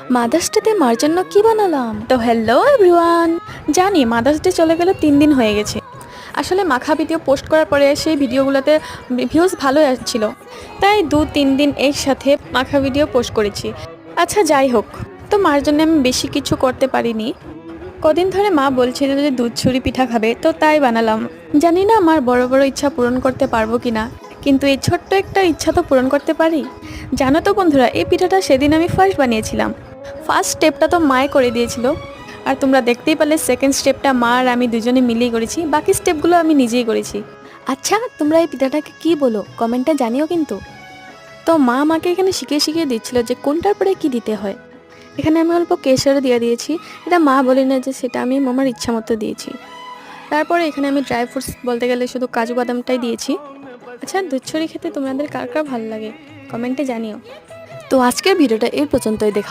Mother's ডেতে মার জন্য কি বানালাম। তো হ্যালো এভরিওয়ান, জানি মাদার্স ডে চলে গেলে 3 দিন হয়ে গেছে। আসলে মাখা ভিডিও পোস্ট করার পরে সেই ভিডিওগুলোতে ভিউজ ভালোই আসছিল, তাই 2-3 দিন একসাথে মাখা ভিডিও পোস্ট করেছি। আচ্ছা যাই হোক, তো মার জন্য আমি বেশি কিছু করতে পারিনি। কদিন ধরে মা বলছিল যে দুধ ছুরি পিঠা খাবে, তো তাই বানালাম। জানি না আমার বড় বড় ইচ্ছা পূরণ করতে পারবো কিনা, কিন্তু এই ছোট্ট একটা ইচ্ছা তো পূরণ করতে পারি। জানো তো বন্ধুরা, এই পিঠাটা সেদিন আমি ফার্স্ট বানিয়েছিলাম। ফার্স্ট স্টেপটা তো মায়ে করে দিয়েছিল, আর তোমরা দেখতেই পারলে সেকেন্ড স্টেপটা মা আর আমি দুজনে মিলেই করেছি, বাকি স্টেপগুলো আমি নিজেই করেছি। আচ্ছা, তোমরা এই পিঠাটাকে কি বলো কমেন্টে জানিও কিন্তু। তো মা আমাকে এখানে শিখিয়ে শিখিয়ে দিচ্ছিল যে কোনটার পরে কি দিতে হয়। এখানে আমি অল্প কেশরও দিয়ে দিয়েছি, এটা মা বলে না যে সেটা আমি আমার ইচ্ছা মতো দিয়েছি। তারপরে এখানে আমি ড্রাই ফ্রুটস বলতে গেলে শুধু কাজু বাদামটাই দিয়েছি। আচ্ছা, দুধ ছড়ি খেতে তোমাদের কার কার ভালো লাগে কমেন্টে জানিও। তো আজকের ভিডিওটা এই পর্যন্তই। দেখা